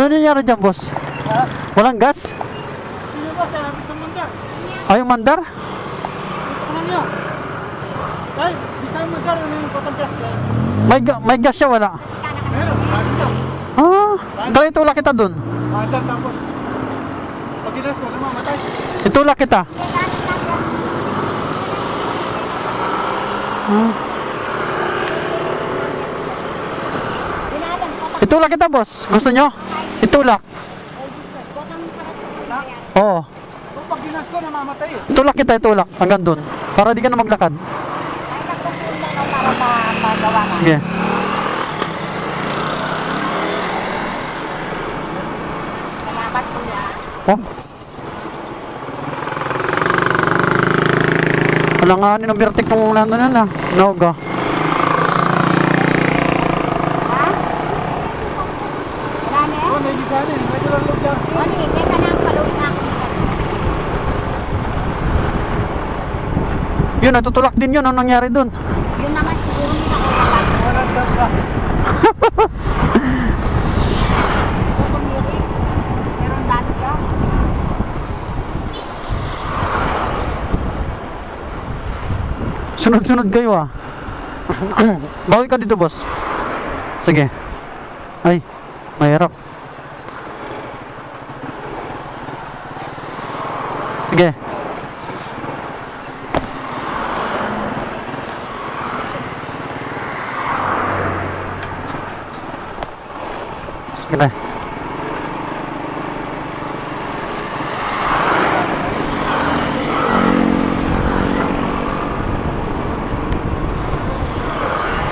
Ano nangyari dyan, boss? Ha? Walang gas? Sino ba? Sabi sa mandar. Ay, yung mandar? Ito ka na niyo. Ay, bisa yung mandar. Ano yung patampias ka? May gas siya, wala? Meron. Sabi niyo. Ah, dahil itulak kita dun. Mandar tapos. Pag ginas ko, namamatay. Itulak kita. Ah. Itulak kita, boss. Gusto nyo? Itulak. Oo. Kung pag ginas ko, namamatay eh. Itulak kita, itulak. Hanggang dun. Para di ka na maglakad. Sige. Oh. Wala nga ng vertic kung nandun na. Noga. Oh, may bisa rin. May dalang log dyan. Yun, natutulak din yun. Ano nangyari dun? Yun naman siguro nila ko Walang gas ka. tumiri. Meron dati ka. Sunod-sunod kayo ah. Bawi ka dito, boss. Sige. Ay, mahirap. Sige. Sige na.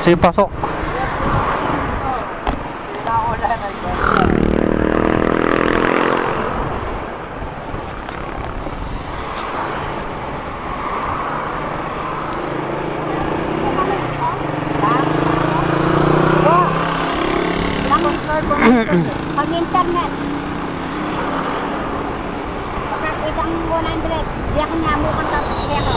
Sige, pasok. Pag-internet. Pag isang 100, di ako namukan tapos kaya ko.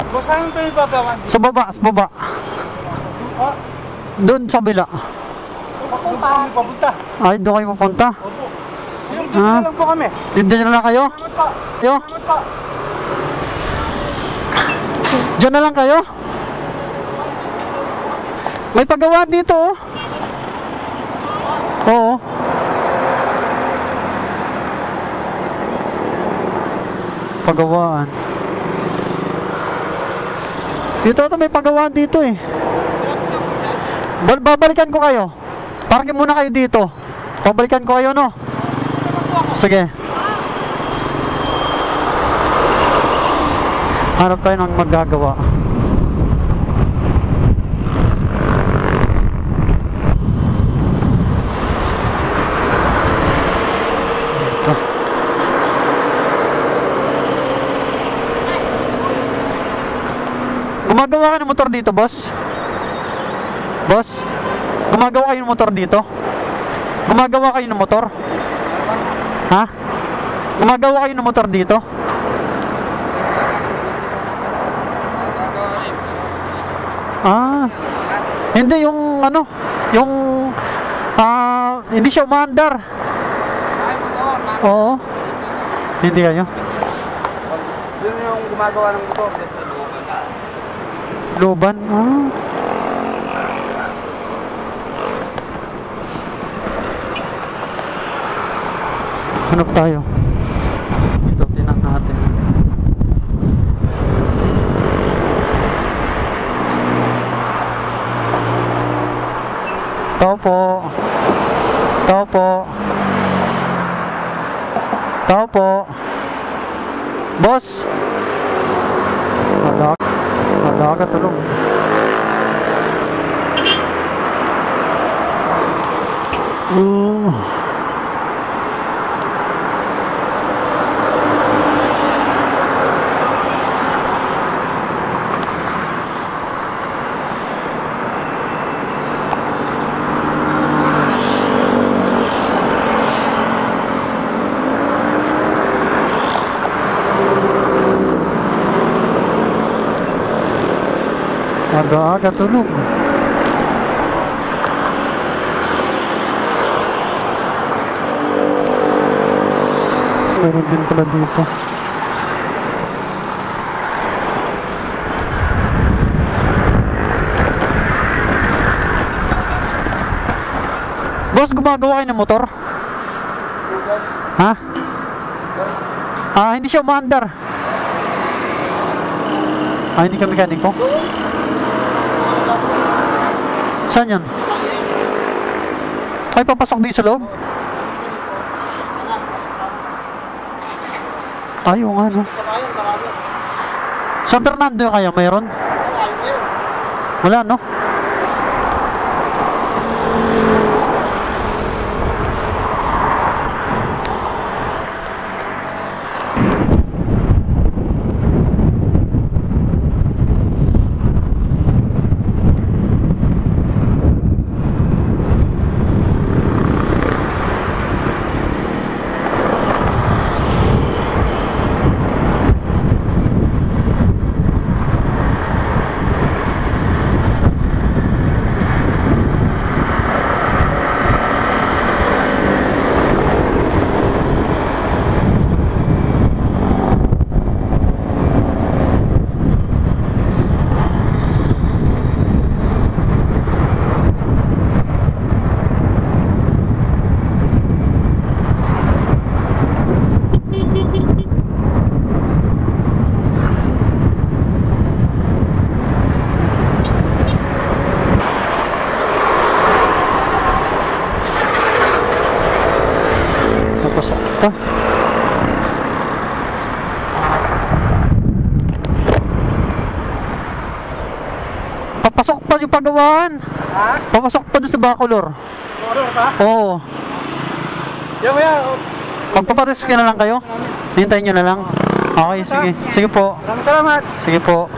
Boss, saan ito yung babawan? Sa baba, sa baba. Ah, Doon sa bila. doon kami papunta. Ay, doon kayo pupunta. Opo. Dito Ah. na lang po kami. Diyan na lang kayo? Salamat po. Kayo? Salamat po. Diyan na lang kayo? May paggawa dito oh. Oo. Pagawaan. Dito ito may pagawaan dito eh. Babalikan ko kayo. Parking muna kayo dito. Babalikan ko kayo no. Sige. Hanap tayo ng magagawa. Ito. Gumagawa kayo ng motor dito, boss? Boss? Gumagawa kayo ng motor dito? Gumagawa kayo ng motor? Ha? Gumagawa kayo ng motor dito? Ah. Hindi yung ano, yung hindi siya umaandar. Oo. Hindi kayo? Yun yung gumagawa ng motor. Luban? Ah. Hanap tayo. Ito, tinan natin. Tao po. Tao po. Tao po. Boss. Wala ka tulong. Aga-aga tulog. Meron din pala dito. Boss, gumagawa kayo ng motor? Ha? Hindi siya umaandar. Hindi ka mekaniko? Saan yan? Ay, papasok din sa loob? Ayaw nga, no? San Fernando kaya mayroon? Wala, no? Papasok ka. Papasok pa yung pagawaan. Ha? Papasok pa doon sa Bacolor. Order ka? Oo. Yan. Magpapares ka na lang kayo? Hintayin nyo na lang? Okay, sige. Sige po. Maraming salamat. Sige po.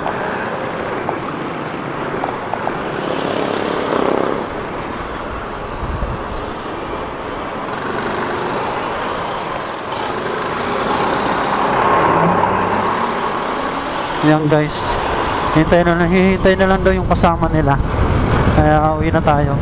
Yan guys. Hihintay na lang daw yung kasama nila. Kaya uwi na tayo.